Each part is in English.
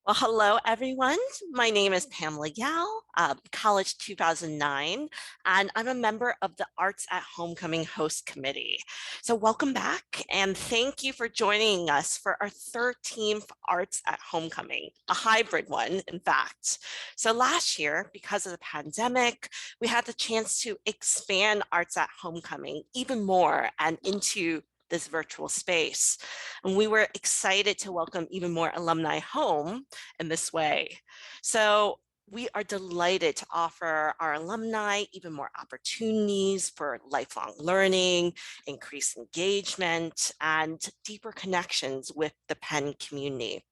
Well, hello, everyone. My name is Pamela Yao, college 2009, and I'm a member of the Arts at Homecoming Host Committee. So welcome back, and thank you for joining us for our 13th Arts at Homecoming, a hybrid one, in fact. So last year, because of the pandemic, we had the chance to expand Arts at Homecoming even more and into this virtual space. And we were excited to welcome even more alumni home in this way. So we are delighted to offer our alumni even more opportunities for lifelong learning, increased engagement, and deeper connections with the Penn community.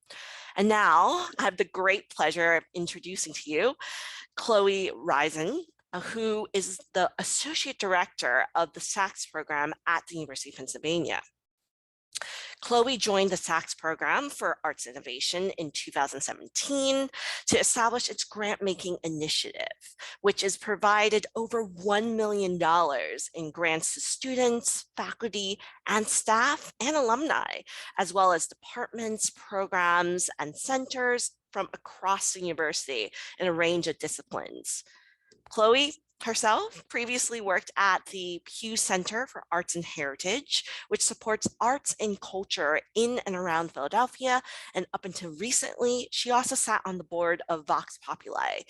And now I have the great pleasure of introducing to you Chloe Reison, who is the Associate Director of the Sachs Program at the University of Pennsylvania. Chloe joined the Sachs Program for Arts Innovation in 2017 to establish its grant-making initiative, which has provided over $1 million in grants to students, faculty, and staff and alumni, as well as departments, programs, and centers from across the university in a range of disciplines. Chloe herself previously worked at the Pew Center for Arts and Heritage, which supports arts and culture in and around Philadelphia. And up until recently, she also sat on the board of Vox Populi,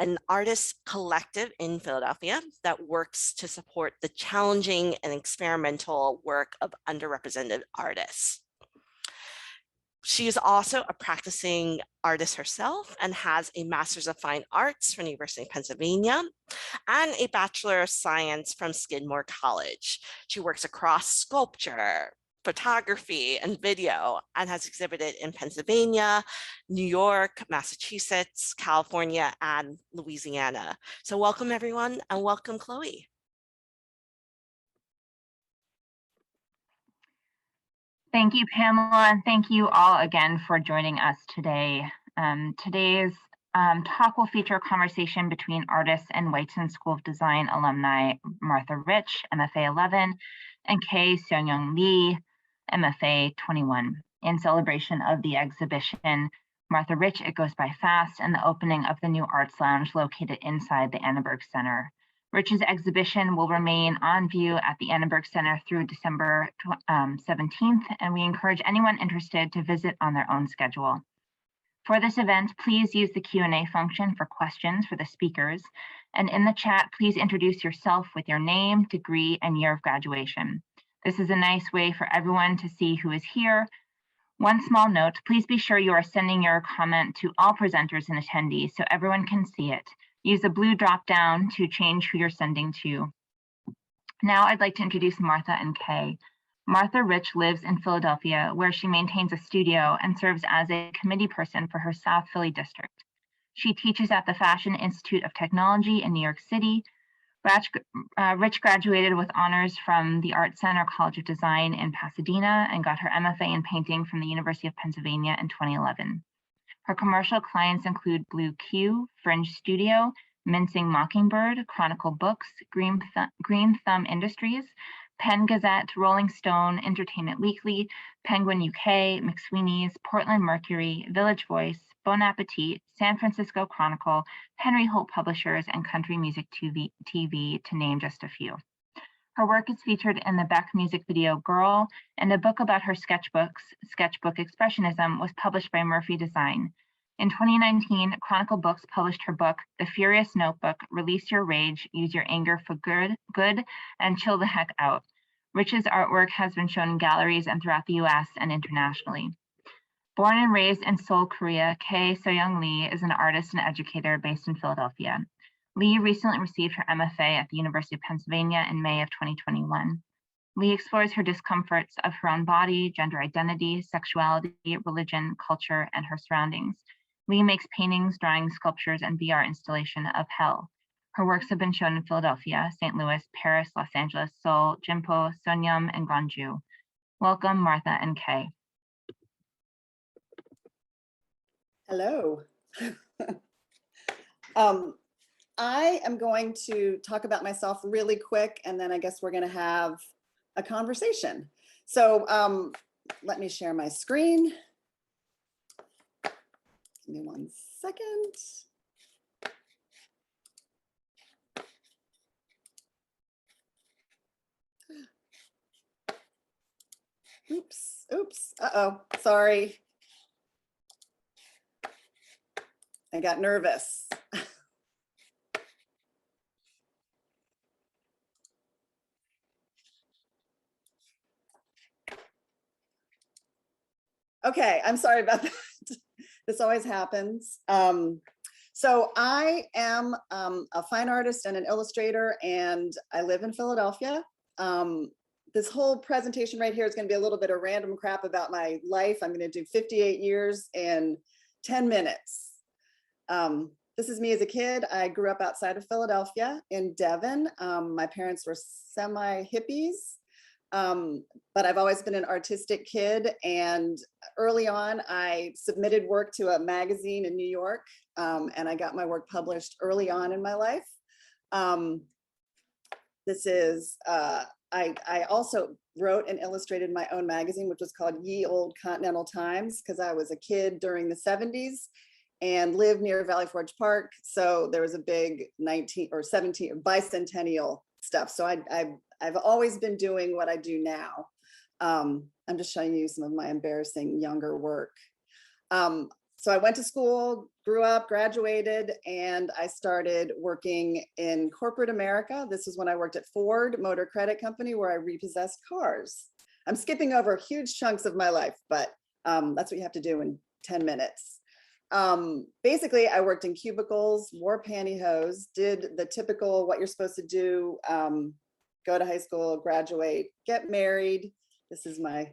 an artist collective in Philadelphia that works to support the challenging and experimental work of underrepresented artists. She is also a practicing artist herself and has a Master's of Fine Arts from the University of Pennsylvania and a Bachelor of Science from Skidmore College. She works across sculpture, photography, and video, and has exhibited in Pennsylvania, New York, Massachusetts, California, and Louisiana. So welcome, everyone, and welcome, Chloe. Thank you, Pamela, and thank you all again for joining us today. Today's talk will feature a conversation between artists and Weitzman School of Design alumni Martha Rich, MFA 11, and Seohyung Lee, MFA 21, in celebration of the exhibition Martha Rich, It Goes By Fast, and the opening of the new Arts Lounge located inside the Annenberg Center. Rich's exhibition will remain on view at the Annenberg Center through December 17th, and we encourage anyone interested to visit on their own schedule. For this event, please use the Q&A function for questions for the speakers, and in the chat, please introduce yourself with your name, degree, and year of graduation. This is a nice way for everyone to see who is here. One small note, please be sure you are sending your comment to all presenters and attendees so everyone can see it. Use the blue drop down to change who you're sending to. Now I'd like to introduce Martha and Kay. Martha Rich lives in Philadelphia, where she maintains a studio and serves as a committee person for her South Philly district. She teaches at the Fashion Institute of Technology in New York City. Rich graduated with honors from the Art Center College of Design in Pasadena and got her MFA in painting from the University of Pennsylvania in 2011. Her commercial clients include Blue Q, Fringe Studio, Mincing Mockingbird, Chronicle Books, Green Thumb Industries, Penn Gazette, Rolling Stone, Entertainment Weekly, Penguin UK, McSweeney's, Portland Mercury, Village Voice, Bon Appetit, San Francisco Chronicle, Henry Holt Publishers, and Country Music TV, to name just a few. Her work is featured in the Beck music video Girl, and a book about her Sketchbook Expressionism was published by Murphy Design. In 2019, Chronicle Books published her book, The Furious Notebook, Release Your Rage, Use Your Anger for Good, and Chill the Heck Out. Rich's artwork has been shown in galleries and throughout the US and internationally. Born and raised in Seoul, Korea, Seohyung Lee is an artist and educator based in Philadelphia. Lee recently received her MFA at the University of Pennsylvania in May of 2021. Lee explores her discomforts of her own body, gender identity, sexuality, religion, culture, and her surroundings. Lee makes paintings, drawings, sculptures, and VR installation of hell. Her works have been shown in Philadelphia, St. Louis, Paris, Los Angeles, Seoul, Gimpo, Sonyeom, and Gwangju. Welcome, Martha and Kay. Hello. I am going to talk about myself really quick, and then I guess we're going to have a conversation. So let me share my screen. Give me 1 second. Oops, uh-oh, sorry. I got nervous. Okay, I'm sorry about that. This always happens. So I am a fine artist and an illustrator, and I live in Philadelphia. This whole presentation right here is going to be a little bit of random crap about my life. I'm going to do 58 years in 10 minutes. This is me as a kid. I grew up outside of Philadelphia in Devon. My parents were semi-hippies, but I've always been an artistic kid. And early on, I submitted work to a magazine in New York, and I got my work published early on in my life. This is, I also wrote and illustrated my own magazine, which was called Ye Old Continental Times, because I was a kid during the 70s and lived near Valley Forge Park. So there was a big 19 or 17 bicentennial stuff. So I've always been doing what I do now. I'm just showing you some of my embarrassing younger work. So I went to school, grew up, graduated, and I started working in corporate America. This is when I worked at Ford Motor Credit Company, where I repossessed cars. I'm skipping over huge chunks of my life, but that's what you have to do in 10 minutes. Basically, I worked in cubicles, wore pantyhose, did the typical what you're supposed to do, go to high school, graduate, get married. This is my,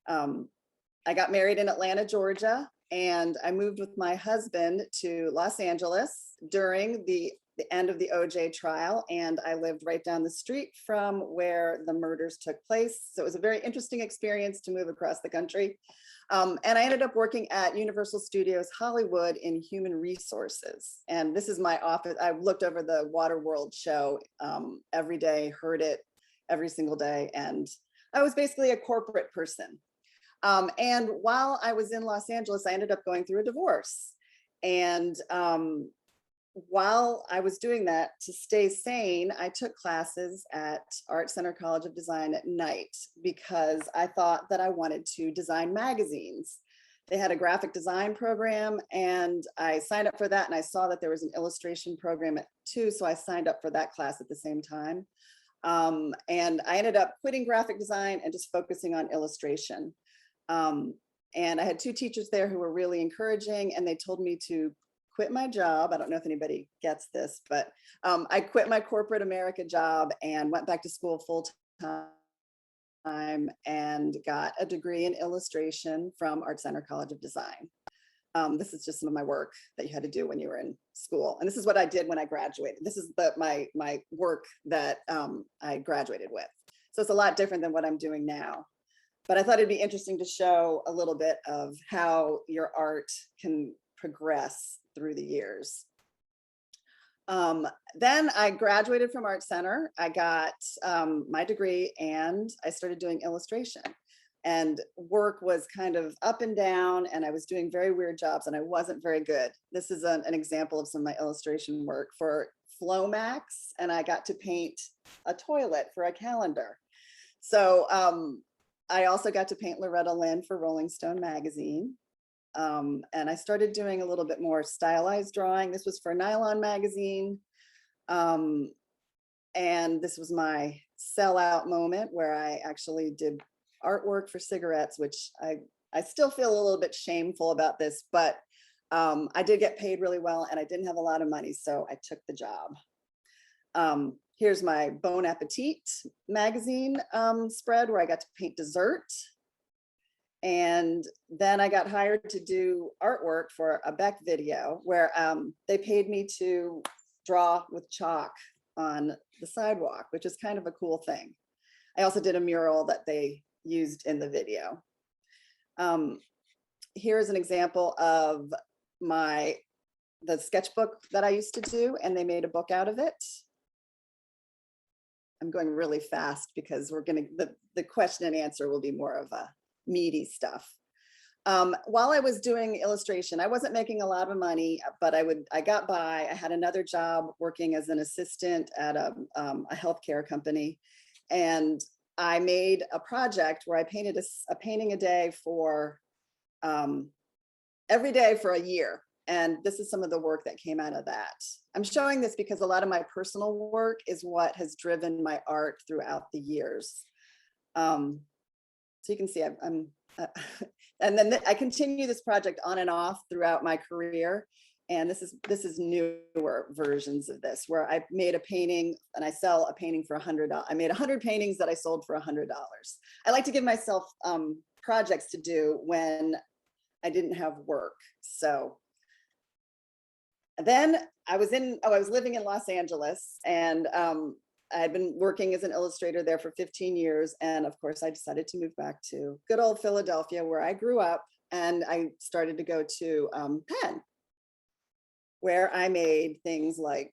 I got married in Atlanta, Georgia, and I moved with my husband to Los Angeles during the end of the OJ trial, and I lived right down the street from where the murders took place. So it was a very interesting experience to move across the country. And I ended up working at Universal Studios Hollywood in human resources. And this is my office. I looked over the Waterworld show every day, heard it every single day. And I was basically a corporate person. And while I was in Los Angeles, I ended up going through a divorce. And while I was doing that, to stay sane, I took classes at Art Center College of Design at night because I thought that I wanted to design magazines. They had a graphic design program, and I signed up for that, and I saw that there was an illustration program too, so I signed up for that class at the same time. And I ended up quitting graphic design and just focusing on illustration. And I had two teachers there who were really encouraging, and they told me to quit my job. I don't know if anybody gets this, but I quit my corporate America job and went back to school full time and got a degree in illustration from Art Center College of Design. This is just some of my work that you had to do when you were in school. And this is what I did when I graduated. This is my work that I graduated with. So it's a lot different than what I'm doing now. But I thought it'd be interesting to show a little bit of how your art can progress through the years. Then I graduated from Art Center. I got my degree and I started doing illustration. And work was kind of up and down, and I was doing very weird jobs, and I wasn't very good. This is an example of some of my illustration work for Flomax, and I got to paint a toilet for a calendar. So I also got to paint Loretta Lynn for Rolling Stone magazine. And I started doing a little bit more stylized drawing. This was for Nylon magazine. And this was my sellout moment where I actually did artwork for cigarettes, which I still feel a little bit shameful about this, but I did get paid really well and I didn't have a lot of money, so I took the job. Here's my Bon Appetit magazine spread where I got to paint dessert. And then I got hired to do artwork for a Beck video where they paid me to draw with chalk on the sidewalk, which is kind of a cool thing. I also did a mural that they used in the video. Here's an example of the sketchbook that I used to do, and they made a book out of it. I'm going really fast because the question and answer will be more of a meaty stuff. While I was doing illustration, I wasn't making a lot of money, but I got by. I had another job working as an assistant at a healthcare company. And I made a project where I painted a painting a day for every day for a year. And this is some of the work that came out of that. I'm showing this because a lot of my personal work is what has driven my art throughout the years. So you can see I'm and then I continue this project on and off throughout my career. And this is newer versions of this, where I made a painting and I sell a painting for $100. I made 100 paintings that I sold for $100. I like to give myself projects to do when I didn't have work. So then I was living in Los Angeles, and I had been working as an illustrator there for 15 years. And of course, I decided to move back to good old Philadelphia, where I grew up. And I started to go to Penn, where I made things like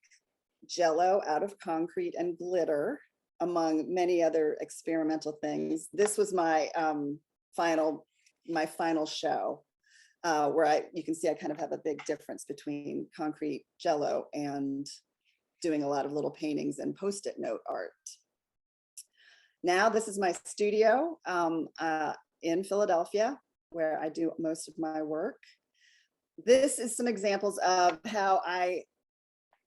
Jello out of concrete and glitter, among many other experimental things. This was my final show, where you can see I kind of have a big difference between concrete Jello and doing a lot of little paintings and Post-it note art. Now this is my studio in Philadelphia, where I do most of my work. This is some examples of how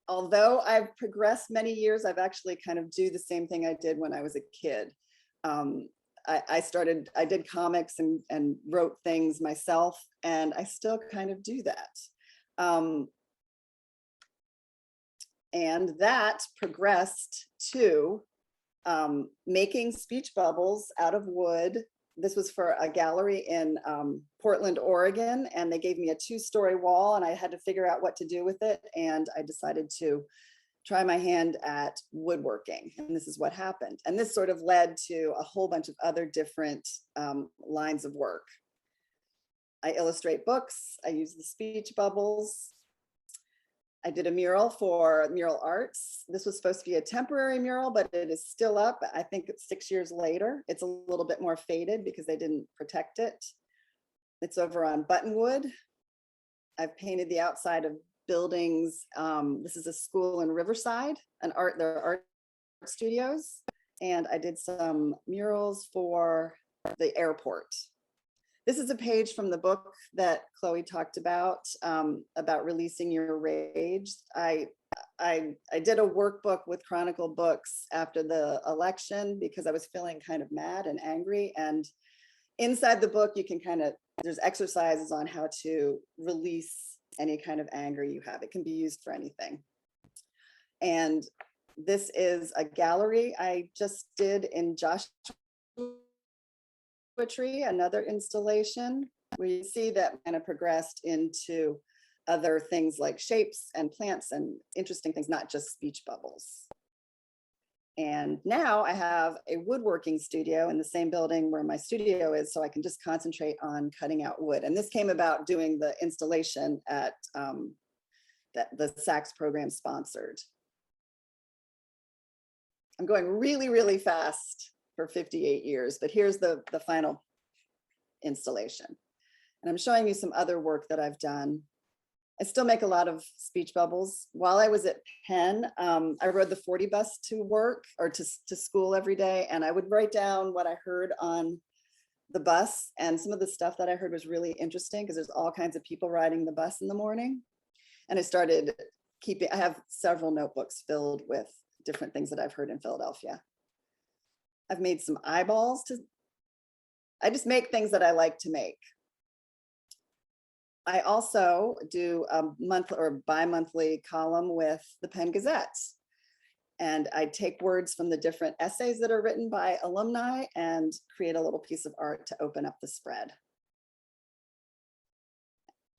although I've progressed many years, I've actually kind of do the same thing I did when I was a kid. I did comics and wrote things myself, and I still kind of do that. And that progressed to making speech bubbles out of wood. This was for a gallery in Portland, Oregon, and they gave me a 2-story wall, and I had to figure out what to do with it. And I decided to try my hand at woodworking, and this is what happened. And this sort of led to a whole bunch of other different lines of work. I illustrate books. I use the speech bubbles. I did a mural for Mural Arts. This was supposed to be a temporary mural, but it is still up. I think it's 6 years later. It's a little bit more faded because they didn't protect it. It's over on Buttonwood. I've painted the outside of buildings. This is a school in Riverside, their art studios. And I did some murals for the airport. This is a page from the book that Chloe talked about releasing your rage. I did a workbook with Chronicle Books after the election because I was feeling kind of mad and angry. And inside the book, you can there's exercises on how to release any kind of anger you have. It can be used for anything. And this is a gallery I just did in Joshua Tree, another installation. We see that kind of progressed into other things like shapes and plants and interesting things, not just speech bubbles. And now I have a woodworking studio in the same building where my studio is, so I can just concentrate on cutting out wood. And this came about doing the installation at that the Sachs Program sponsored. I'm going really, really fast for 58 years, but here's the final installation. And I'm showing you some other work that I've done. I still make a lot of speech bubbles. While I was at Penn, I rode the 40 bus to work or to school every day. And I would write down what I heard on the bus. And some of the stuff that I heard was really interesting because there's all kinds of people riding the bus in the morning. And I started I have several notebooks filled with different things that I've heard in Philadelphia. I've made some eyeballs. I just make things that I like to make. I also do a monthly or bi-monthly column with the Penn Gazette. And I take words from the different essays that are written by alumni and create a little piece of art to open up the spread.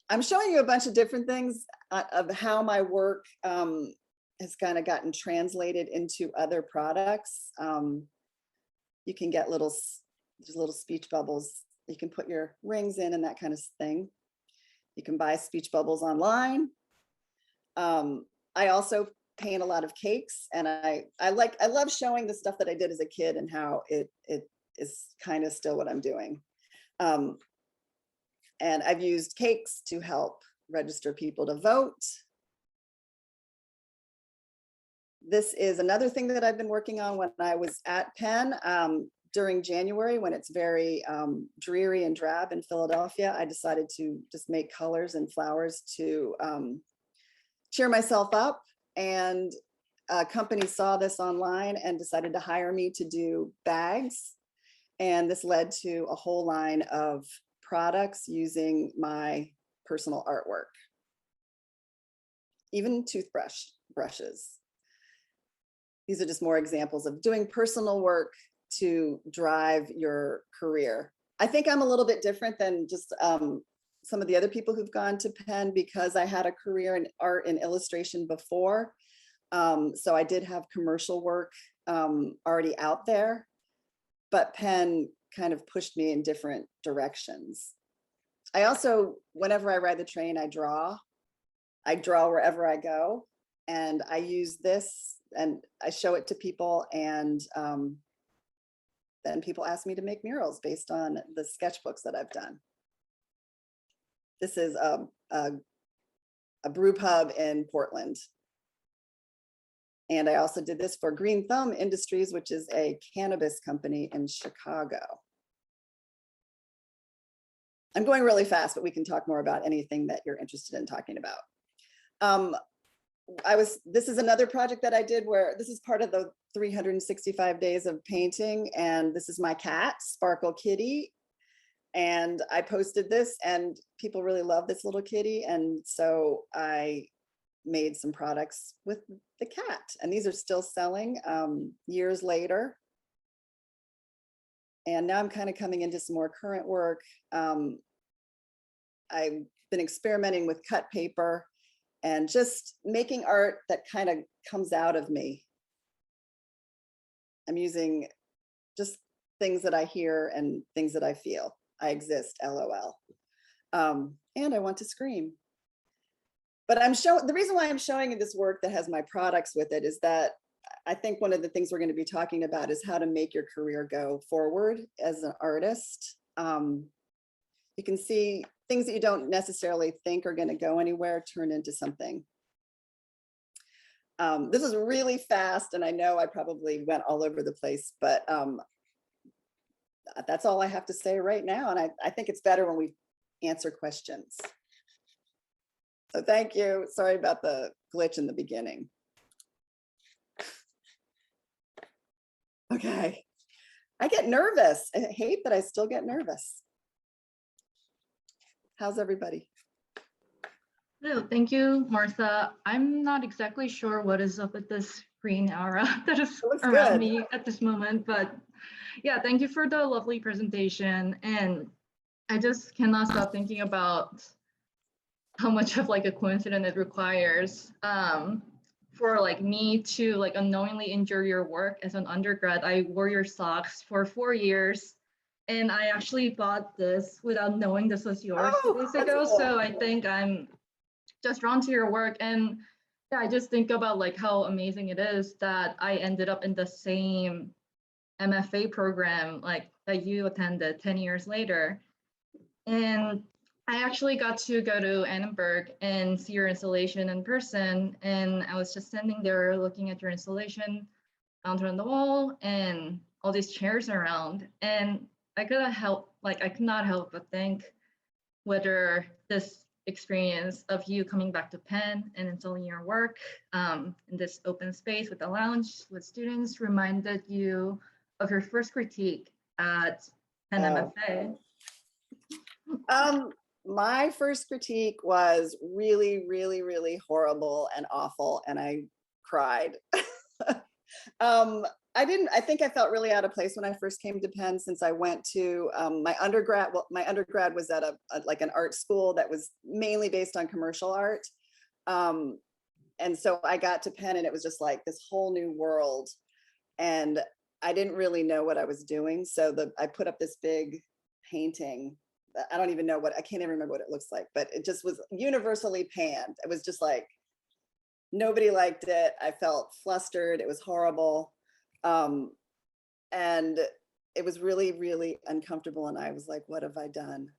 I'm showing you a bunch of different things of how my work has kind of gotten translated into other products. You can get there's little speech bubbles. You can put your rings in and that kind of thing. You can buy speech bubbles online. I also paint a lot of cakes, and I love showing the stuff that I did as a kid and how it is kind of still what I'm doing. And I've used cakes to help register people to vote. This is another thing that I've been working on when I was at Penn. During January, when it's very dreary and drab in Philadelphia, I decided to just make colors and flowers to cheer myself up. And a company saw this online and decided to hire me to do bags. And this led to a whole line of products using my personal artwork, even brushes. These are just more examples of doing personal work to drive your career. I think I'm a little bit different than just some of the other people who've gone to Penn because I had a career in art and illustration before. So I did have commercial work already out there, but Penn kind of pushed me in different directions. I also, whenever I ride the train, I draw wherever I go, and I use this and I show it to people, and then people ask me to make murals based on the sketchbooks that I've done. This is a brew pub in Portland. And I also did this for Green Thumb Industries, which is a cannabis company in Chicago. I'm going really fast, but we can talk more about anything that you're interested in talking about. This is another project that I did where this is part of the 365 days of painting. And this is my cat, Sparkle Kitty. And I posted this and people really love this little kitty. And so I made some products with the cat, and these are still selling years later. And now I'm kind of coming into some more current work. I've been experimenting with cut paper and just making art that kind of comes out of me. I'm using just things that I hear and things that I feel. I exist, LOL. And I want to scream. But the reason why I'm showing this work that has my products with it is that I think one of the things we're going to be talking about is how to make your career go forward as an artist. You can see things that you don't necessarily think are going to go anywhere turn into something. This is really fast, and I know I probably went all over the place, but that's all I have to say right now. And I think it's better when we answer questions. So thank you. Sorry about the glitch in the beginning. Okay. I get nervous. I hate that I still get nervous. How's everybody? Hello, thank you, Martha. I'm not exactly sure what is up with this green aura that is around me at this moment, but yeah, thank you for the lovely presentation. And I just cannot stop thinking about how much of like a coincidence it requires for like me to like unknowingly enjoy your work. As an undergrad, I wore your socks for 4 years, and I actually bought this without knowing this was yours 2 days ago. Cool. So I think I'm just drawn to your work, and yeah, I just think about like how amazing it is that I ended up in the same MFA program like that you attended 10 years later. And I actually got to go to Annenberg and see your installation in person. And I was just standing there looking at your installation mounted on the wall and all these chairs around. And I could not help but think whether this experience of you coming back to Penn and installing your work in this open space with a lounge with students reminded you of your first critique at Penn MFA. My first critique was really, really, really horrible and awful, and I cried. I think I felt really out of place when I first came to Penn, since I went to my undergrad. Well, my undergrad was at like an art school that was mainly based on commercial art. And so I got to Penn and it was just like this whole new world. And I didn't really know what I was doing. So I put up this big painting. I don't even know I can't even remember what it looks like, but it just was universally panned. It was just like, nobody liked it. I felt flustered. It was horrible. And it was really, really uncomfortable. And I was like, what have I done?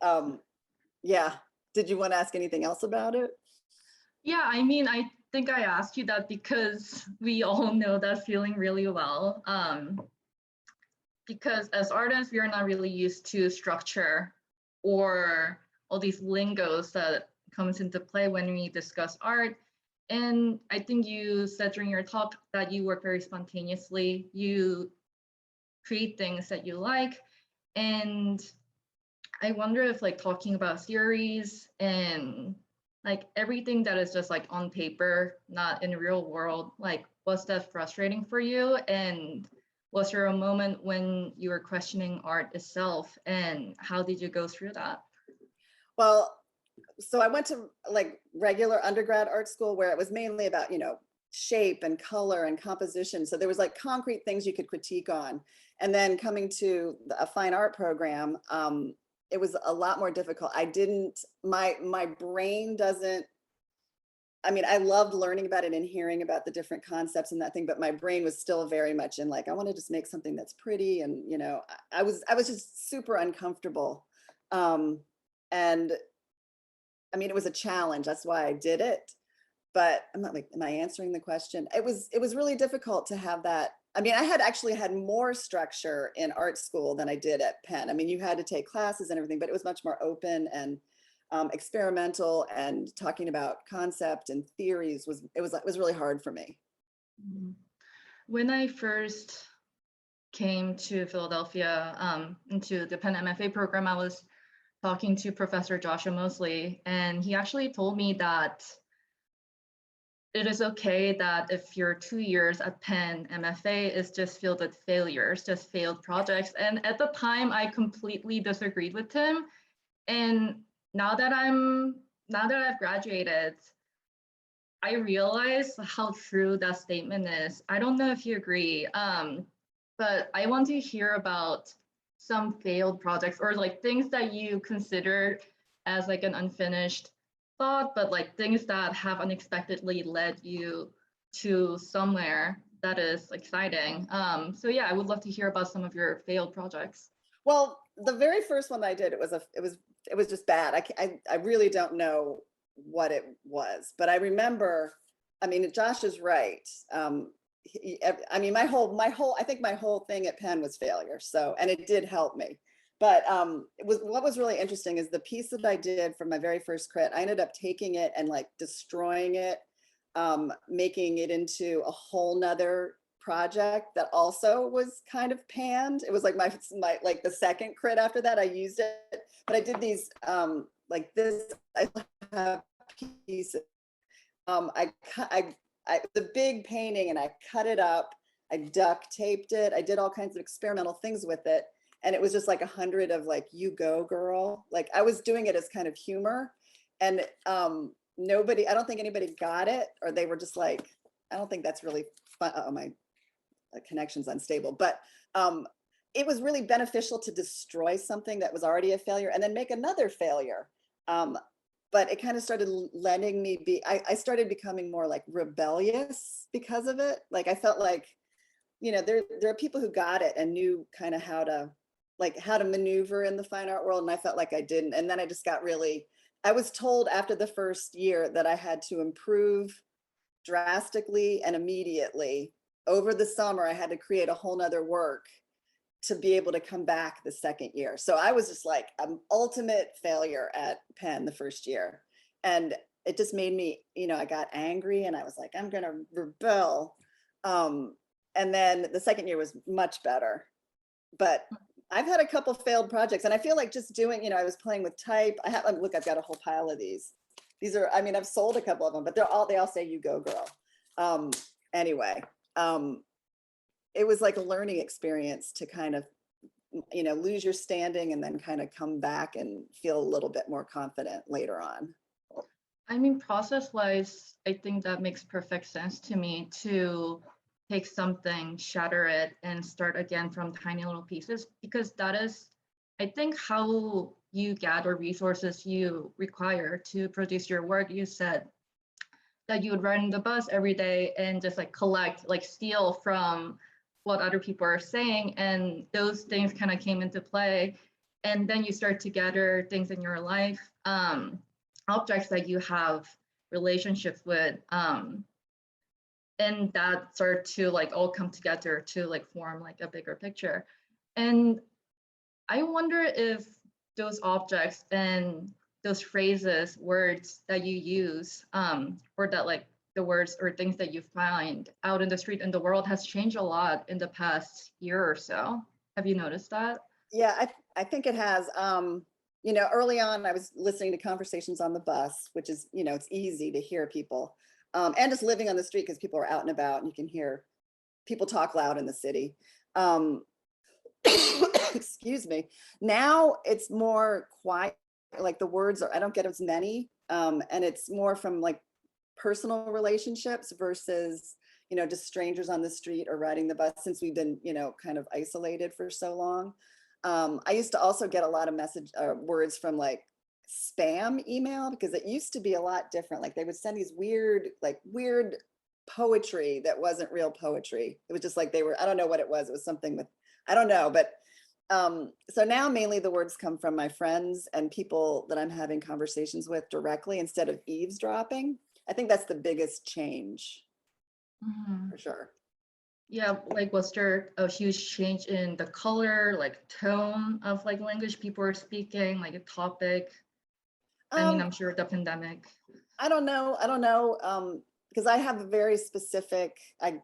Yeah. Did you want to ask anything else about it? Yeah, I mean, I think I asked you that because we all know that feeling really well. Because as artists, we are not really used to structure or all these lingos that comes into play when we discuss art. And I think you said during your talk that you work very spontaneously. You create things that you like. And I wonder if like talking about theories and like everything that is just like on paper, not in the real world, like was that frustrating for you? And was there a moment when you were questioning art itself, and how did you go through that? Well, so I went to like regular undergrad art school where it was mainly about, shape and color and composition. So there was like concrete things you could critique on. And then coming to a fine art program, it was a lot more difficult. My brain doesn't, I mean, I loved learning about it and hearing about the different concepts and that thing, but my brain was still very much in like, I want to just make something that's pretty. And, I was just super uncomfortable. And I mean, it was a challenge. That's why I did it. But I'm not like, am I answering the question? It was really difficult to have that. I mean, I had actually had more structure in art school than I did at Penn. I mean, you had to take classes and everything, but it was much more open and experimental, and talking about concept and theories was really hard for me. When I first came to Philadelphia into the Penn MFA program, I was talking to Professor Joshua Mosley, and he actually told me that it is okay that if your 2 years at Penn MFA is just filled with failures, just failed projects. And at the time, I completely disagreed with him. And now that I've graduated, I realize how true that statement is. I don't know if you agree, but I want to hear about some failed projects or like things that you consider as like an unfinished thought, but like things that have unexpectedly led you to somewhere that is exciting. So yeah, I would love to hear about some of your failed projects. Well, the very first one I did, it was just bad. I really don't know what it was, but I remember, I mean, Josh is right. I mean, I think my whole thing at Penn was failure. So, and it did help me. But what was really interesting is the piece that I did for my very first crit, I ended up taking it and like destroying it, making it into a whole nother project that also was kind of panned. It was like my like the second crit after that I used it, but I did these like this. I have pieces. The big painting, and I cut it up. I duct taped it. I did all kinds of experimental things with it. And it was just like 100 of like, you go girl. Like I was doing it as kind of humor, and I don't think anybody got it, or they were just like, I don't think that's really fun. Oh, my connection's unstable, but it was really beneficial to destroy something that was already a failure and then make another failure. But it kind of started letting me be, I started becoming more like rebellious because of it. Like I felt like, there are people who got it and knew kind of how to maneuver in the fine art world. And I felt like I didn't. And then I was told after the first year that I had to improve drastically and immediately. Over the summer, I had to create a whole nother work to be able to come back the second year. So I was just like an ultimate failure at Penn the first year. And it just made me, I got angry and I was like, I'm going to rebel. And then the second year was much better. But I've had a couple failed projects, and I feel like just doing, I was playing with type. Look, I've got a whole pile of these. These are, I mean, I've sold a couple of them, but they all say you go girl. Anyway, it was like a learning experience to kind of, lose your standing and then kind of come back and feel a little bit more confident later on. I mean, process-wise, I think that makes perfect sense to me, to take something, shatter it, and start again from tiny little pieces, because that is, I think, how you gather resources you require to produce your work. You said that you would ride in the bus every day and just like collect, like steal from what other people are saying, and those things kind of came into play. And then you start to gather things in your life, objects that you have relationships with, and that start to like all come together to like form like a bigger picture. And I wonder if those objects and those phrases, words that you use, or that like the words or things that you find out in the street in the world has changed a lot in the past year or so. Have you noticed that? Yeah, I think it has. You know, early on, I was listening to conversations on the bus, which is, you know, it's easy to hear people, and just living on the street because people are out and about and you can hear people talk loud in the city. Excuse me. Now it's more quiet, like the words are, I don't get as many, and it's more from like personal relationships versus, you know, just strangers on the street or riding the bus, since we've been, you know, kind of isolated for so long. I used to also get a lot of words from like spam email, because it used to be a lot different. Like they would send these weird poetry that wasn't real poetry. It was just like I don't know what it was. It was something with, I don't know, but so now mainly the words come from my friends and people that I'm having conversations with directly instead of eavesdropping. I think that's the biggest change, for sure. Yeah, like was there a huge change in the color, like tone of like language people are speaking, like a topic? I mean, I'm sure the pandemic. I don't know. Because I have a very specific,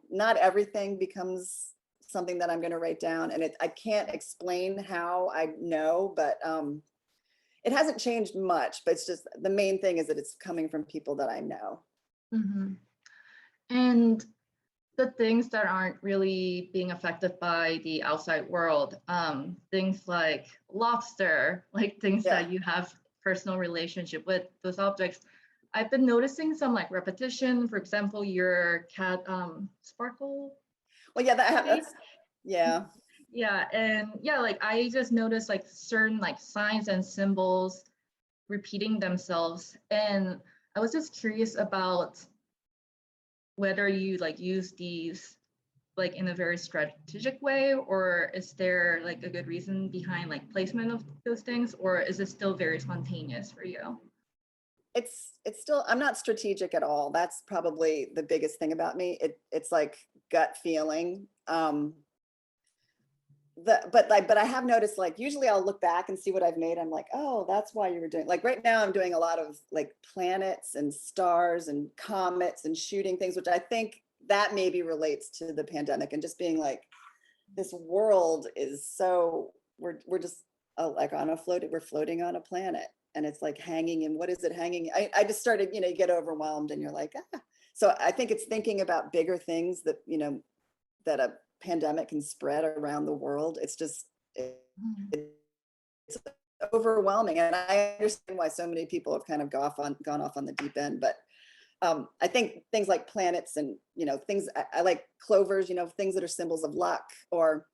not everything becomes something that I'm going to write down, and I can't explain how I know, but it hasn't changed much, but it's just, the main thing is that it's coming from people that I know. And the things that aren't really being affected by the outside world, things like lobster, like things that you have personal relationship with, those objects. I've been noticing some like repetition. For example, your cat Sparkle. Well, yeah, that's yeah. Yeah, and yeah, like I just noticed like certain like signs and symbols repeating themselves, and I was just curious about whether you like use these like in a very strategic way, or is there like a good reason behind like placement of those things, or is it still very spontaneous for you? It's still, I'm not strategic at all. That's probably the biggest thing about me. It's like gut feeling. But I have noticed, like, usually I'll look back and see what I've made. I'm like, oh, that's why you were doing, like right now I'm doing a lot of like planets and stars and comets and shooting things, which I think that maybe relates to the pandemic and just being like, this world is so, we're just like on a we're floating on a planet, and it's like hanging, and what is it hanging? I just started, you know, you get overwhelmed and you're like, ah. So I think it's thinking about bigger things that, you know, that a pandemic can spread around the world. It's just, it's overwhelming. And I understand why so many people have kind of gone off on the deep end, but I think things like planets and, you know, things, I like clovers, you know, things that are symbols of luck, or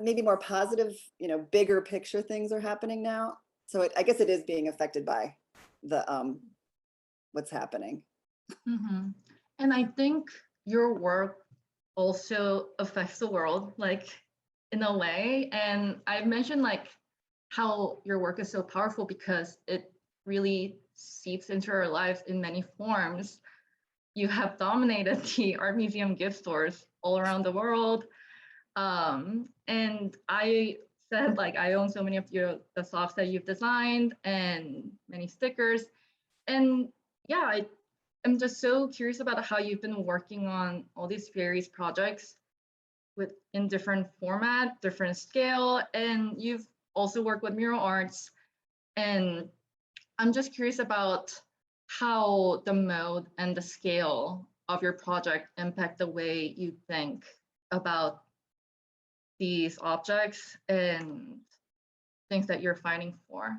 maybe more positive, you know, bigger picture things are happening now. So I guess it is being affected by the what's happening. And I think your work also affects the world, like in a way. And I've mentioned like how your work is so powerful because it really seeps into our lives in many forms. You have dominated the art museum gift stores all around the world. And I said, like, I own so many of the socks that you've designed and many stickers. And yeah, I'm just so curious about how you've been working on all these various projects in different format, different scale, and you've also worked with mural arts. And I'm just curious about how the mode and the scale of your project impact the way you think about these objects and things that you're fighting for.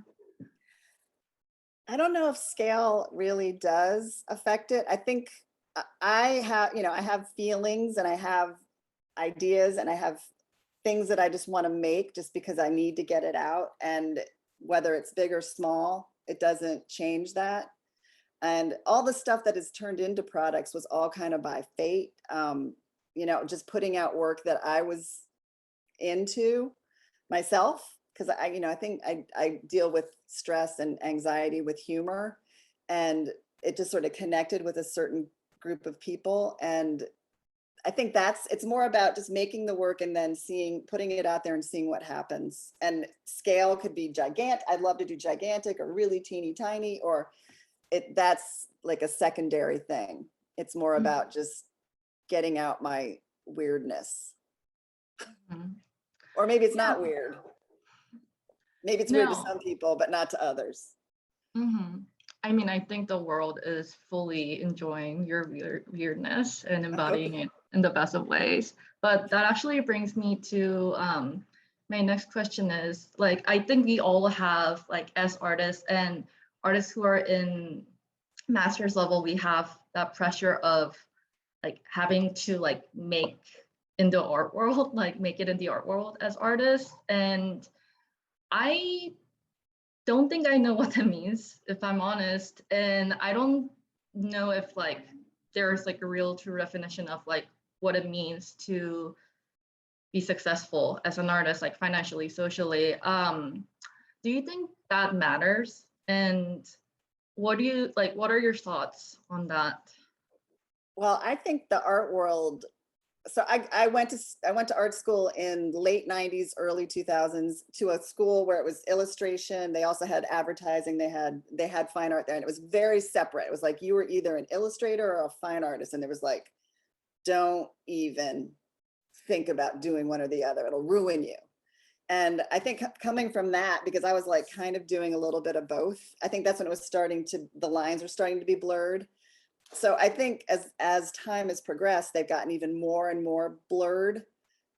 I don't know if scale really does affect it. I think I have, you know, I have feelings and I have ideas and I have things that I just want to make just because I need to get it out. And whether it's big or small, it doesn't change that. And all the stuff that is turned into products was all kind of by fate. You know, just putting out work that I was into myself. because I think I deal with stress and anxiety with humor, and it just sort of connected with a certain group of people. And I think it's more about just making the work and then putting it out there and seeing what happens. And scale could be gigantic. I'd love to do gigantic or really teeny tiny, or that's like a secondary thing. It's more about just getting out my weirdness. Or maybe it's not weird. Maybe it's weird to some people, but not to others. I mean, I think the world is fully enjoying your weirdness and embodying it in the best of ways. But that actually brings me to my next question is, like, I think we all have, like, as artists and artists who are in master's level, we have that pressure of like having to like make in the art world, like make it in the art world as artists. And I don't think I know what that means, if I'm honest. And I don't know if like there's like a real true definition of like what it means to be successful as an artist, like financially, socially. Do you think that matters? And what are your thoughts on that? Well, I think the art world, so I went to art school in late 90s, early 2000s, to a school where it was illustration. They also had advertising. They had fine art there, and it was very separate. It was like you were either an illustrator or a fine artist, and it was like, don't even think about doing one or the other. It'll ruin you. And I think coming from that, because I was like kind of doing a little bit of both, I think that's when it was the lines were starting to be blurred. So I think as time has progressed, they've gotten even more and more blurred.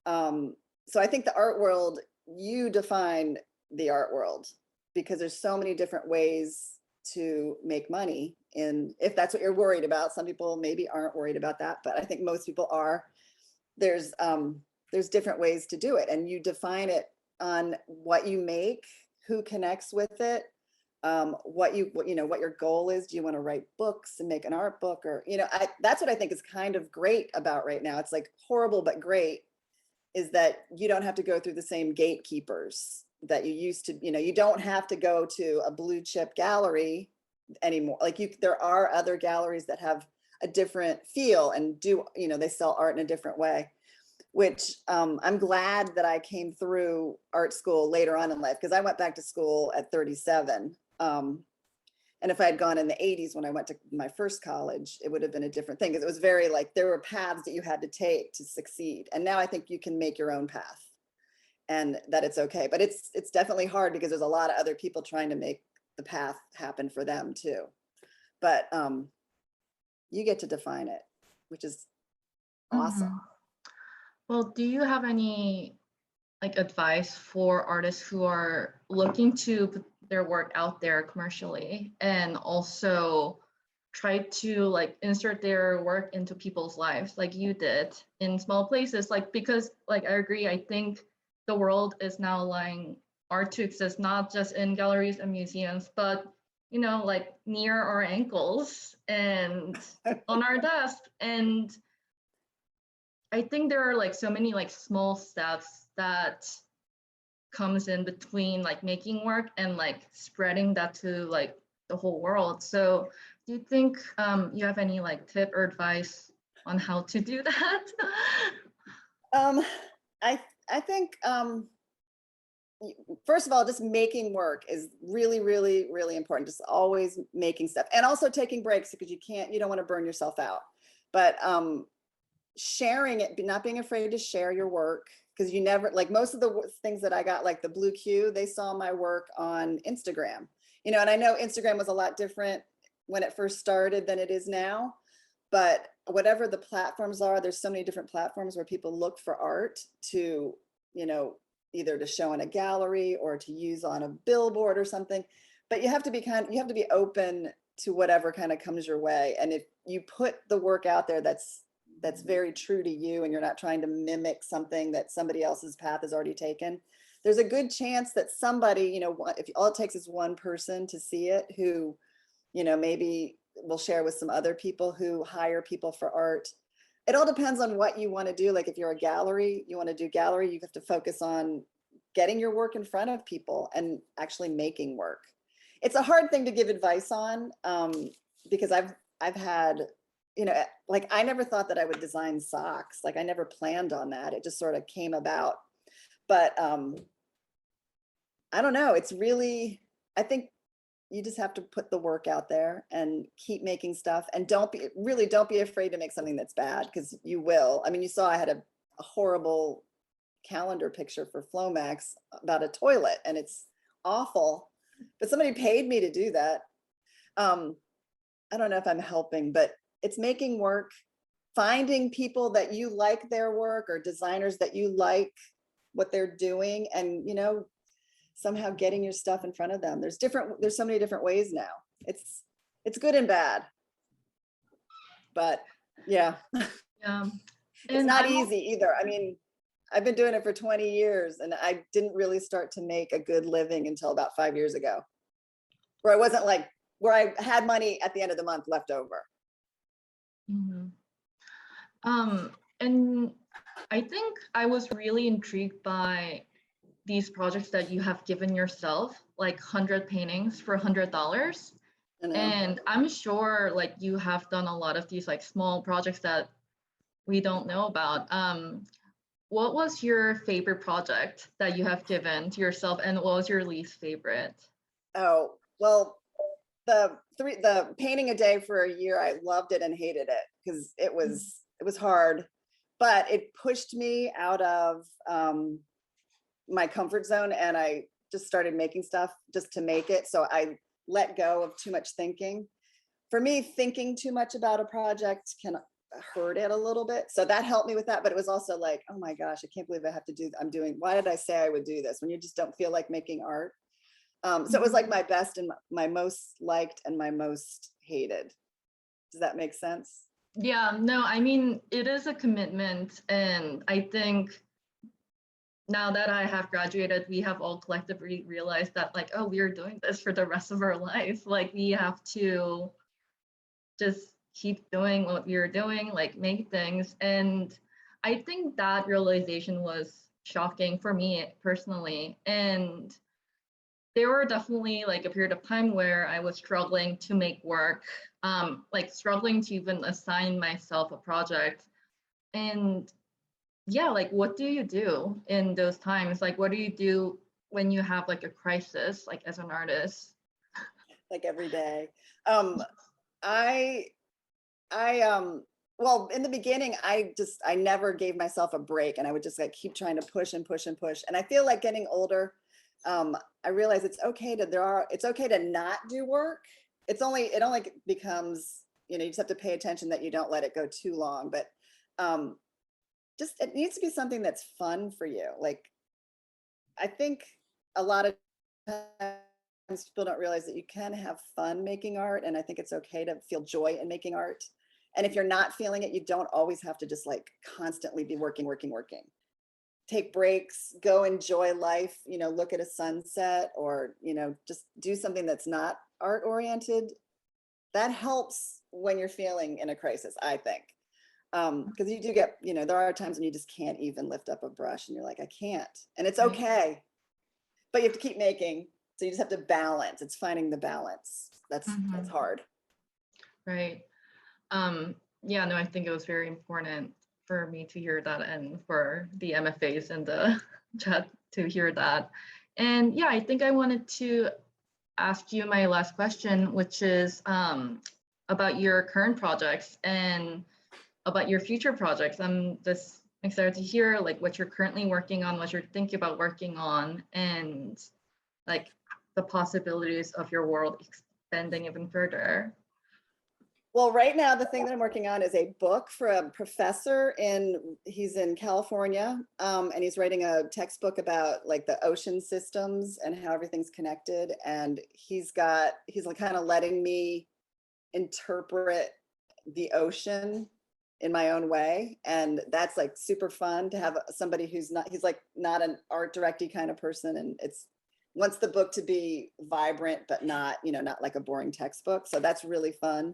So I think the art world, you define the art world, because there's so many different ways to make money. And if that's what you're worried about, some people maybe aren't worried about that, but I think most people are. There's different ways to do it, and you define it on what you make, who connects with it, what your goal is. Do you want to write books and make an art book, or that's what I think is kind of great about right now. It's like horrible but great, is that you don't have to go through the same gatekeepers that you used to. You don't have to go to a blue chip gallery anymore. Like there are other galleries that have a different feel and they sell art in a different way, which I'm glad that I came through art school later on in life, because I went back to school at 37. And if I had gone in the 80s when I went to my first college, it would have been a different thing, because it was very like there were paths that you had to take to succeed. And now I think you can make your own path, and that it's okay. But it's definitely hard, because there's a lot of other people trying to make the path happen for them too. But you get to define it, which is awesome. Well, do you have any like advice for artists who are looking to put their work out there commercially, and also try to like insert their work into people's lives like you did in small places? Like, because like I agree, I think the world is now allowing art to exist not just in galleries and museums, but like near our ankles and on our desk. And I think there are like so many like small steps that comes in between like making work and like spreading that to like the whole world. So do you think you have any like tip or advice on how to do that? I think first of all, just making work is really, really, really important. Just always making stuff, and also taking breaks, because you don't want to burn yourself out. But sharing it, not being afraid to share your work, because you never, like most of the things that I got, like the Blue Q, they saw my work on Instagram, and I know Instagram was a lot different when it first started than it is now, but whatever the platforms are, there's so many different platforms where people look for art to, either to show in a gallery or to use on a billboard or something. But you have to be open to whatever kind of comes your way. And if you put the work out there that's very true to you, and you're not trying to mimic something that somebody else's path has already taken, there's a good chance that somebody, if all it takes is one person to see it, who, maybe will share with some other people who hire people for art. It all depends on what you want to do. Like if you're a gallery, you want to do gallery, you have to focus on getting your work in front of people and actually making work. It's a hard thing to give advice on, because I've had, you know, like I never thought that I would design socks. Like I never planned on that. It just sort of came about. But I don't know. It's really, I think you just have to put the work out there and keep making stuff, and don't be afraid to make something that's bad, because you will. I mean, you saw I had a horrible calendar picture for Flomax about a toilet, and it's awful, but somebody paid me to do that. I don't know if I'm helping, but it's making work, finding people that you like their work, or designers that you like what they're doing, and, you know, somehow getting your stuff in front of them. There's so many different ways now. It's good and bad, but yeah. Yeah. It's not easy either. I mean, I've been doing it for 20 years, and I didn't really start to make a good living until about 5 years ago, where I wasn't like, where I had money at the end of the month left over. Mm-hmm. And I think I was really intrigued by these projects that you have given yourself, like 100 paintings for $100. And I'm sure like you have done a lot of these like small projects that we don't know about. What was your favorite project that you have given to yourself, and what was your least favorite? Oh, well, the painting a day for a year, I loved it and hated it, because it was hard, but it pushed me out of my comfort zone, and I just started making stuff just to make it. So I let go of too much thinking. For me, thinking too much about a project can hurt it a little bit. So that helped me with that. But it was also like, oh my gosh, I can't believe I have to do, why did I say I would do this when you just don't feel like making art? So it was like my best and my most liked and my most hated. Does that make sense? Yeah, no, I mean, it is a commitment. And I think now that I have graduated, we have all collectively realized that like, oh, we're doing this for the rest of our life. Like we have to just keep doing what we're doing, like make things. And I think that realization was shocking for me personally. And there were definitely like a period of time where I was struggling to make work, like struggling to even assign myself a project. And yeah, like what do you do in those times? Like what do you do when you have like a crisis, like as an artist? Like every day. Well, in the beginning, I never gave myself a break, and I would just like keep trying to push and push and push. And I feel like getting older, I realize it's okay to not do work. It only becomes, you know, you just have to pay attention that you don't let it go too long. But just it needs to be something that's fun for you. Like I think a lot of times people don't realize that you can have fun making art, and I think it's okay to feel joy in making art. And if you're not feeling it, you don't always have to just like constantly be working. Take breaks, go enjoy life, you know, look at a sunset, or, you know, just do something that's not art oriented. That helps when you're feeling in a crisis, I think. Because you do get, you know, there are times when you just can't even lift up a brush and you're like, I can't. And it's okay. But you have to keep making. So you just have to balance. It's finding the balance. That's hard. Right. Yeah, no, I think it was very important for me to hear that, and for the MFAs in the chat to hear that. And yeah, I think I wanted to ask you my last question, which is about your current projects and about your future projects. I'm just excited to hear like what you're currently working on, what you're thinking about working on, and like the possibilities of your world expanding even further. Well, right now, the thing that I'm working on is a book for a professor he's in California, and he's writing a textbook about like the ocean systems and how everything's connected. And he's like kind of letting me interpret the ocean in my own way. And that's like super fun to have somebody he's like not an art directy kind of person. And wants the book to be vibrant, but not, you know, not like a boring textbook. So that's really fun.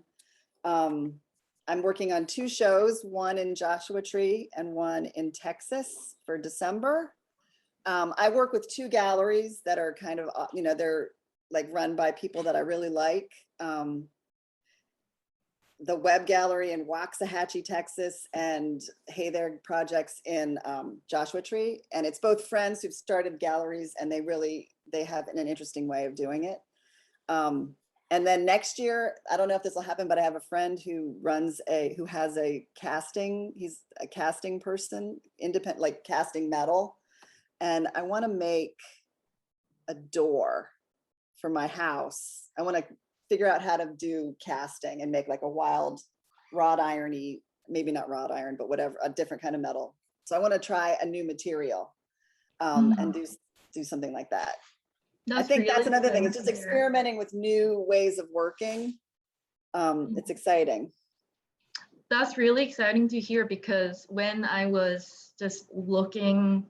I'm working on 2 shows, one in Joshua Tree and one in Texas for December. I work with 2 galleries that are kind of, they're like run by people that I really like. The Web Gallery in Waxahachie, Texas, and Hey There Projects in Joshua Tree. And it's both friends who've started galleries, and they have an interesting way of doing it. And then next year, I don't know if this will happen, but I have a friend who has a casting, he's a casting person, independent, like casting metal. And I want to make a door for my house. I want to figure out how to do casting and make like a wild wrought irony, maybe not wrought iron, but whatever, a different kind of metal. So I want to try a new material and do something like that. I think that's another thing. It's just experimenting with new ways of working. It's exciting. That's really exciting to hear, because when I was just looking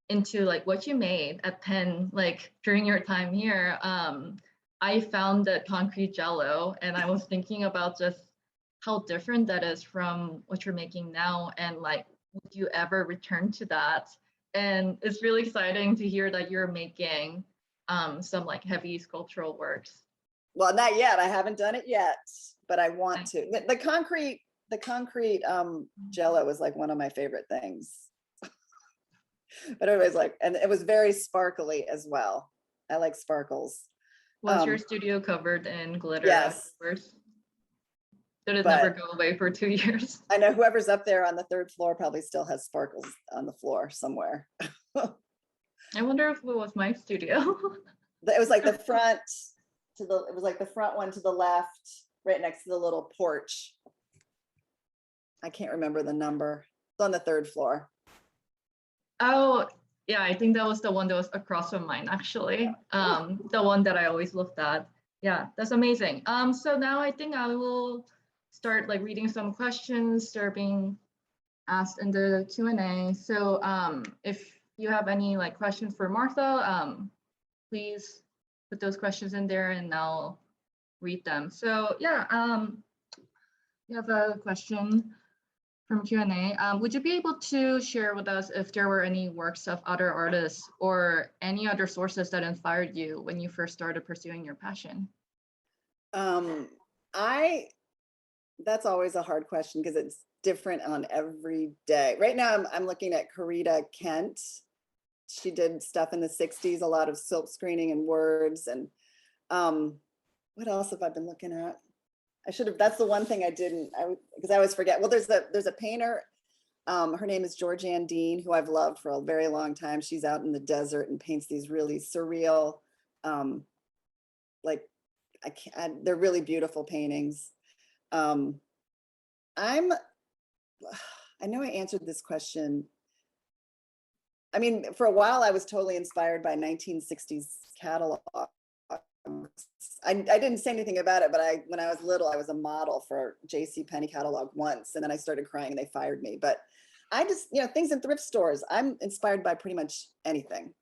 into like what you made at Penn, like during your time here, I found that concrete jello, and I was thinking about just how different that is from what you're making now, and like, would you ever return to that? And it's really exciting to hear that you're making some like heavy sculptural works. Well, not yet. I haven't done it yet, but I want to. The concrete jello was like one of my favorite things. But everybody's like, and it was very sparkly as well. I like sparkles. Was your studio covered in glitter? Yes. Afterwards? Did it never go away for 2 years? I know whoever's up there on the 3rd floor probably still has sparkles on the floor somewhere. I wonder if it was my studio. It was like the front it was like the front one to the left, right next to the little porch. I can't remember the number. It's on the 3rd floor. Oh, yeah, I think that was the one that was across from mine, actually. The one that I always looked at. Yeah, that's amazing. So now I think I will start like reading some questions that are being asked in the Q&A. So if you have any like questions for Martha, please put those questions in there and I'll read them. So yeah, we have a question from Q&A. Would you be able to share with us if there were any works of other artists or any other sources that inspired you when you first started pursuing your passion? That's always a hard question because it's different on every day. Right now I'm looking at Corita Kent. She did stuff in the 60s, a lot of silk screening and words. And what else have I been looking at? That's the one thing I didn't, because I always forget. Well, there's a painter, her name is Georgianne Dean, who I've loved for a very long time. She's out in the desert and paints these really surreal, they're really beautiful paintings. I know I answered this question. I mean, for a while I was totally inspired by 1960s catalog. I didn't say anything about it, but when I was little, I was a model for J.C. Penney catalog once, and then I started crying and they fired me. But I just, things in thrift stores, I'm inspired by pretty much anything.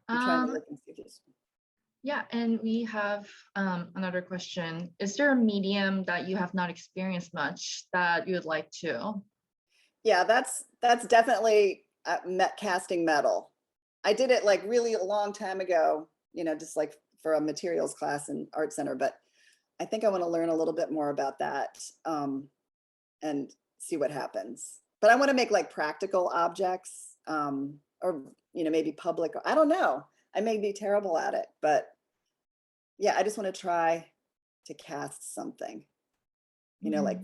I'm trying to look and see this. Yeah, and we have another question. Is there a medium that you have not experienced much that you would like to? Yeah, that's definitely casting metal. I did it like really a long time ago, just like for a materials class in Art Center, but I think I want to learn a little bit more about that and see what happens. But I want to make like practical objects or, maybe public, I don't know. I may be terrible at it, but yeah, I just want to try to cast something, like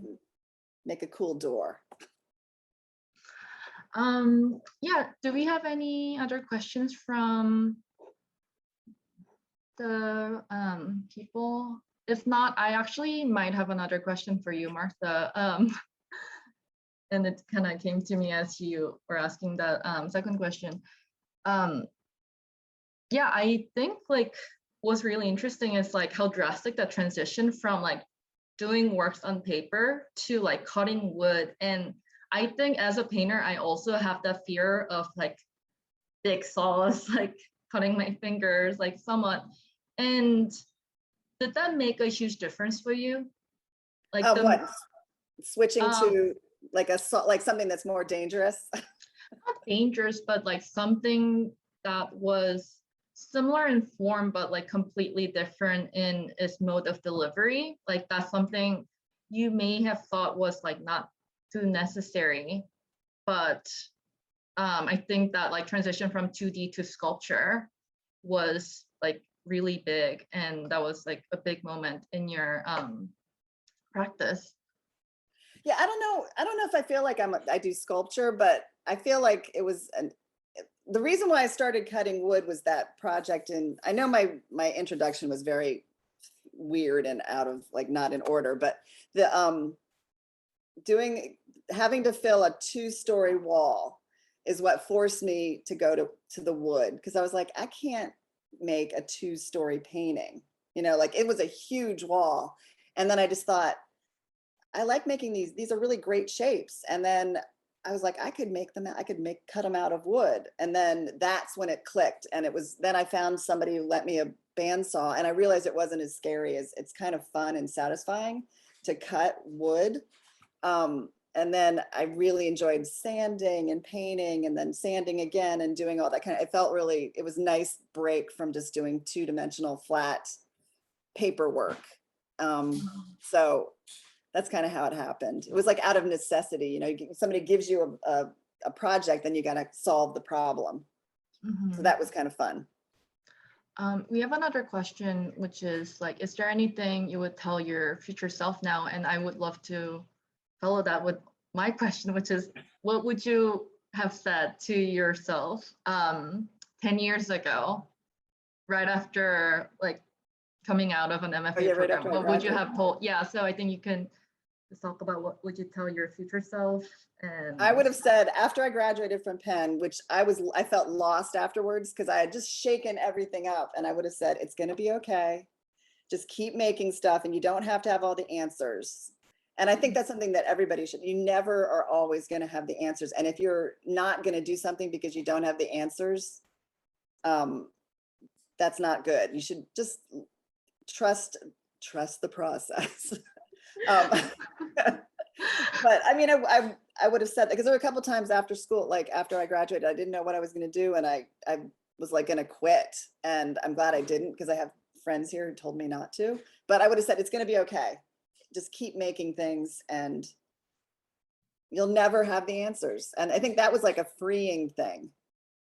make a cool door. Yeah, do we have any other questions from the people? If not, I actually might have another question for you, Martha. And it kind of came to me as you were asking the second question. Yeah, I think like what's really interesting is like how drastic that transition from like doing works on paper to like cutting wood. And I think as a painter, I also have that fear of like big saws, like cutting my fingers, like somewhat. And did that make a huge difference for you? Like what? Switching to Like like something that's more dangerous? Not dangerous, but like something that was similar in form, but like completely different in its mode of delivery. Like that's something you may have thought was like not too necessary, but I think that like transition from 2D to sculpture was like really big, and that was like a big moment in your practice. Yeah, I don't know if I feel like I do sculpture, but I feel like it was the reason why I started cutting wood was that project. And I know my introduction was very weird and out of like not in order, but the having to fill a 2-story wall is what forced me to go to the wood, because I was like, I can't make a 2-story painting, like it was a huge wall. And then I just thought, I like making these are really great shapes. And then I was like, I could cut them out of wood. And then that's when it clicked. And then I found somebody who lent me a bandsaw, and I realized it wasn't as scary as it's kind of fun and satisfying to cut wood. And then I really enjoyed sanding and painting, and then sanding again and doing all that it was a nice break from just doing 2-dimensional flat paperwork. So that's kind of how it happened. It was like out of necessity, somebody gives you a project, then you got to solve the problem. So that was kind of fun. We have another question, which is like, is there anything you would tell your future self now? And I would love to follow that with my question, which is, what would you have said to yourself 10 years ago, right after like coming out of an MFA program? What would you have told? Yeah, so I think you can just talk about what would you tell your future self. And I would have said, after I graduated from Penn, which I felt lost afterwards because I had just shaken everything up, and I would have said, it's going to be okay. Just keep making stuff, and you don't have to have all the answers. And I think that's something that everybody should. You never are always going to have the answers. And if you're not going to do something because you don't have the answers, that's not good. You should just trust the process. But I mean, I would have said that because there were a couple times after school, like after I graduated, I didn't know what I was going to do. And I was like going to quit. And I'm glad I didn't, because I have friends here who told me not to. But I would have said, it's going to be okay. Just keep making things, and you'll never have the answers. And I think that was like a freeing thing.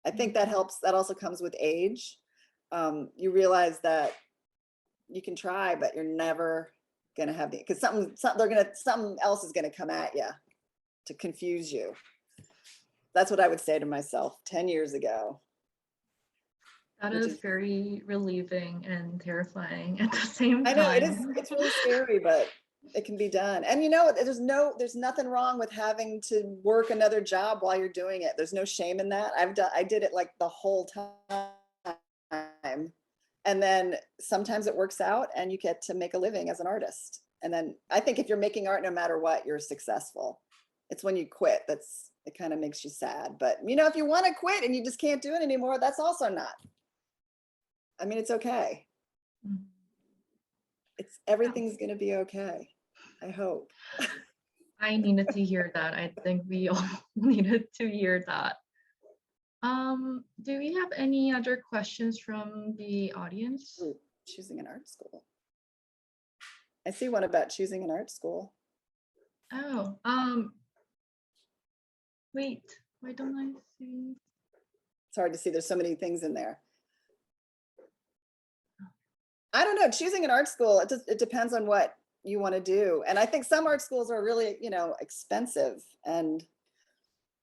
I think that helps. That also comes with age. You realize that you can try, but you're never going to have because something else is going to come at you to confuse you. That's what I would say to myself 10 years ago. That is very relieving and terrifying at the same time. I know it is. It's really scary, but it can be done. And there's nothing wrong with having to work another job while you're doing it. There's no shame in that. I did it like the whole time. And then sometimes it works out and you get to make a living as an artist. And then I think if you're making art, no matter what, you're successful. It's when you quit, it kind of makes you sad. But if you want to quit and you just can't do it anymore, that's also not. I mean, it's okay. Everything's going to be okay. I hope. I needed to hear that. I think we all needed to hear that. Do we have any other questions from the audience? Ooh, choosing an art school. I see one about choosing an art school. Oh, wait, why don't I see? It's hard to see. There's so many things in there. I don't know. Choosing an art school, it depends on what you want to do. And I think some art schools are really, expensive. And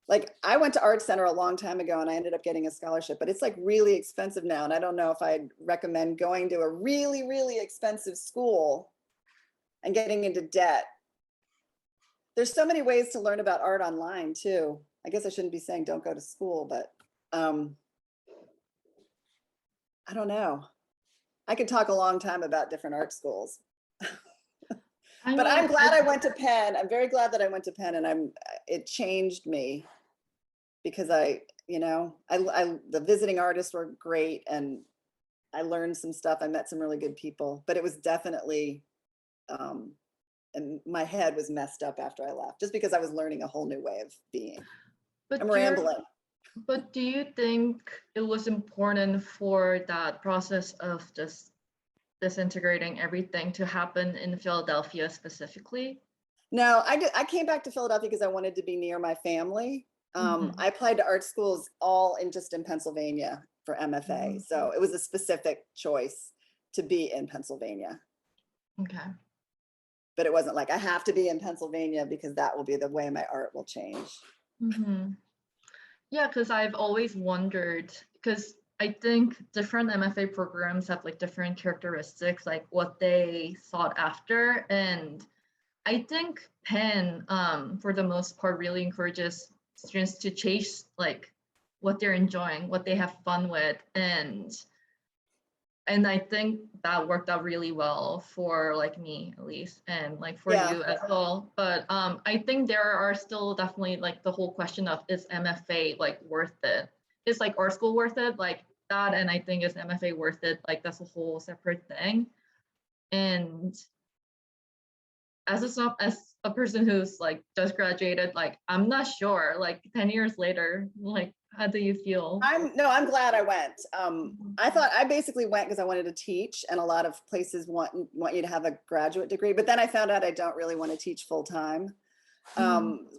like I went to Art Center a long time ago and I ended up getting a scholarship, but it's like really expensive now. And I don't know if I'd recommend going to a really, really expensive school and getting into debt. There's so many ways to learn about art online too. I guess I shouldn't be saying don't go to school, but I don't know. I could talk a long time about different art schools. But I'm glad I went to Penn. I'm very glad that I went to Penn, and it changed me because the visiting artists were great and I learned some stuff. I met some really good people, but it was definitely and my head was messed up after I left, just because I was learning a whole new way of being. But I'm rambling. But do you think it was important for that process of just disintegrating everything to happen in Philadelphia specifically? No, I came back to Philadelphia because I wanted to be near my family. I applied to art schools all in Pennsylvania for MFA. So it was a specific choice to be in Pennsylvania. Okay. But it wasn't like I have to be in Pennsylvania because that will be the way my art will change. Yeah, because I've always wondered, because I think different MFA programs have like different characteristics, like what they sought after. And I think Penn, for the most part, really encourages students to chase like what they're enjoying, what they have fun with, and I think that worked out really well for like me at least, and like for you as well. But I think there are still definitely like the whole question of, is MFA like worth it? Is like art school worth it? Like that, and I think is MFA worth it? Like that's a whole separate thing. And as a person who's like just graduated, like I'm not sure, like 10 years later, like how do you feel? I'm glad I went. I basically went because I wanted to teach, and a lot of places want you to have a graduate degree, but then I found out I don't really want to teach full time,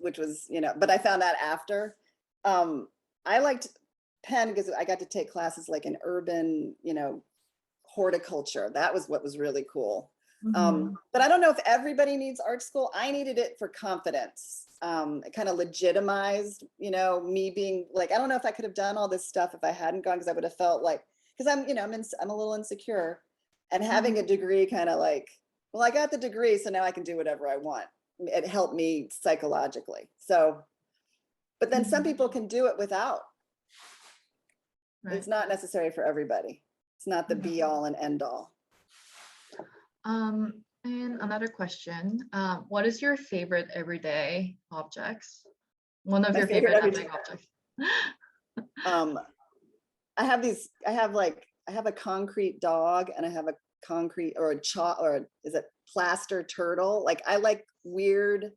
which was, but I found out after. I liked Penn because I got to take classes like in urban, horticulture. That was what was really cool. But I don't know if everybody needs art school. I needed it for confidence. It kind of legitimized, me being like, I don't know if I could have done all this stuff if I hadn't gone, because I would have felt like, because I'm a little insecure, and having a degree kind of like, well, I got the degree, so now I can do whatever I want. It helped me psychologically. So, but then some people can do it without. Right. It's not necessary for everybody. It's not the be all and end all. And another question, what is your favorite everyday objects? One of your favorite everyday objects. I have a concrete dog, and I have a concrete or is it plaster turtle? Like I like weird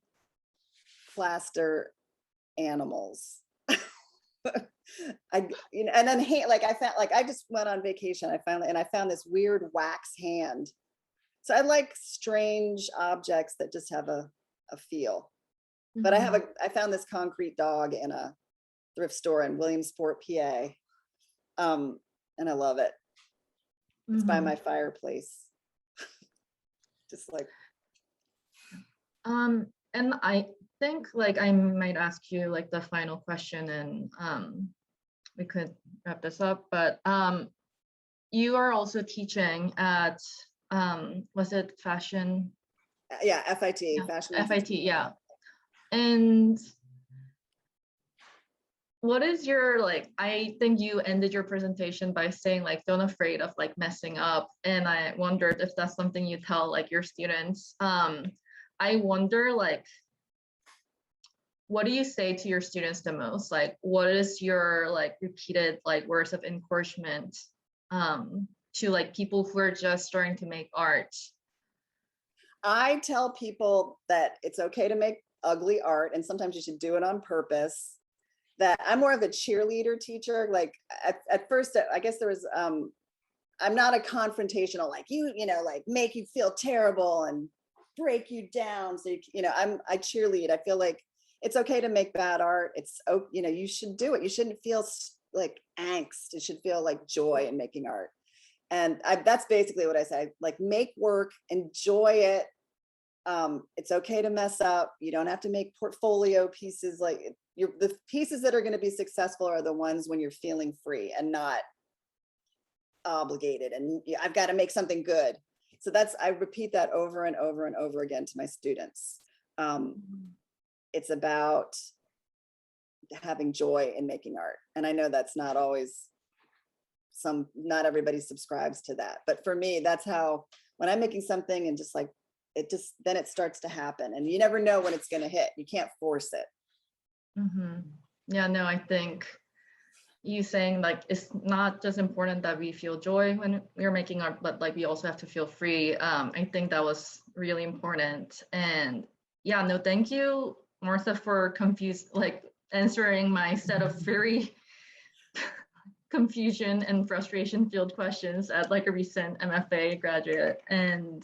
plaster animals. And then I just went on vacation. I found this weird wax hand. So I like strange objects that just have a feel. But I found this concrete dog in a thrift store in Williamsport, PA. And I love it. It's by my fireplace. Just like. And I think like I might ask you like the final question, and we could wrap this up, but you are also teaching at was it fashion? Yeah, FIT, fashion. FIT, yeah. And what is your, like, I think you ended your presentation by saying like, don't afraid of like messing up. And I wondered if that's something you tell like your students. I wonder like, what do you say to your students the most? Like, what is your like repeated like words of encouragement to like people who are just starting to make art? I tell people that it's okay to make ugly art, and sometimes you should do it on purpose. That I'm more of a cheerleader teacher. Like at first, I guess there was, I'm not a confrontational, like like make you feel terrible and break you down. So, I cheerlead. I feel like it's okay to make bad art. It's, you should do it. You shouldn't feel like angst. It should feel like joy in making art. And that's basically what I say, like make work, enjoy it. It's okay to mess up. You don't have to make portfolio pieces. Like the pieces that are going to be successful are the ones when you're feeling free and not obligated. And I've got to make something good. So I repeat that over and over and over again to my students. It's about having joy in making art. And I know that's not always not everybody subscribes to that. But for me, that's how, when I'm making something and just like, then it starts to happen, and you never know when it's going to hit. You can't force it. Yeah, no, I think you saying like it's not just important that we feel joy when we're making art, but like we also have to feel free. I think that was really important. And yeah, no, thank you, Martha, for answering my set of very confusion and frustration filled questions at like a recent MFA graduate. And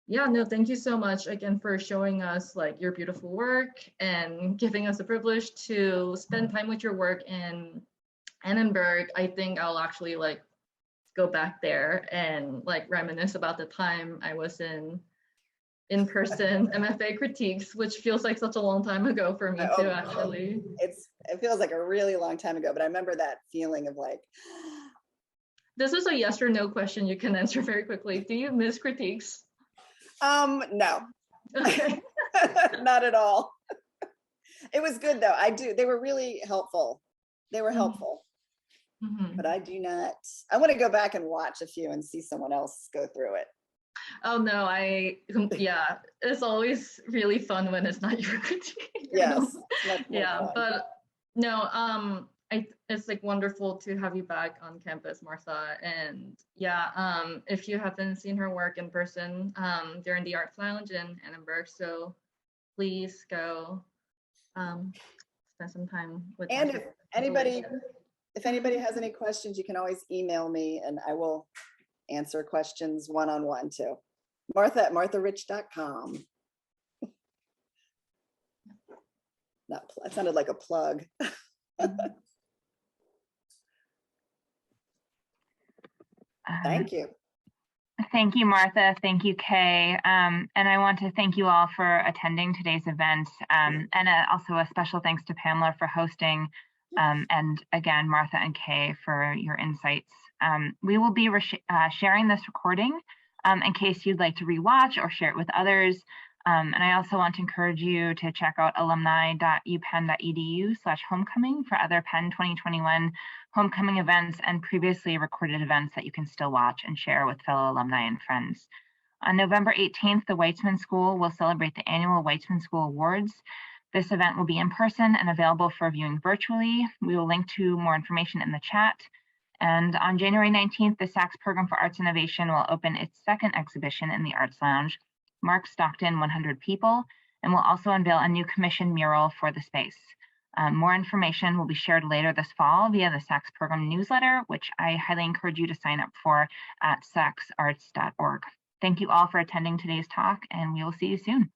yeah, no, thank you so much again for showing us like your beautiful work and giving us the privilege to spend time with your work in Annenberg. I think I'll actually like go back there and like reminisce about the time I was in-person MFA critiques, which feels like such a long time ago for me too, actually. It feels like a really long time ago, but I remember that feeling of like. This is a yes or no question you can answer very quickly. Do you miss critiques? No. Okay. Not at all. It was good though. I do. They were really helpful. They were helpful. Mm-hmm. But I do not. I want to go back and watch a few and see someone else go through it. Oh no, yeah, it's always really fun when it's not your critique. Yes. Yeah, fun. But no, it's like wonderful to have you back on campus, Martha. And yeah, if you haven't seen her work in person, during the Arts Lounge in Annenberg, so please go spend some time with. And if anybody has any questions, you can always email me and I will answer questions one-on-one too. Martha@martharich.com. That sounded like a plug. Thank you. Thank you, Martha. Thank you, Kay. And I want to thank you all for attending today's event. And also a special thanks to Pamela for hosting. And again, Martha and Kay for your insights. We will be sharing this recording in case you'd like to rewatch or share it with others. And I also want to encourage you to check out alumni.upenn.edu/homecoming for other Penn 2021 homecoming events and previously recorded events that you can still watch and share with fellow alumni and friends. On November 18th, the Weitzman School will celebrate the annual Weitzman School Awards. This event will be in person and available for viewing virtually. We will link to more information in the chat. And on January 19th, the Sachs Program for Arts Innovation will open its second exhibition in the Arts Lounge, Mark Stockton 100 People, and will also unveil a new commissioned mural for the space. More information will be shared later this fall via the Sachs Program newsletter, which I highly encourage you to sign up for at sacsarts.org. Thank you all for attending today's talk, and we will see you soon.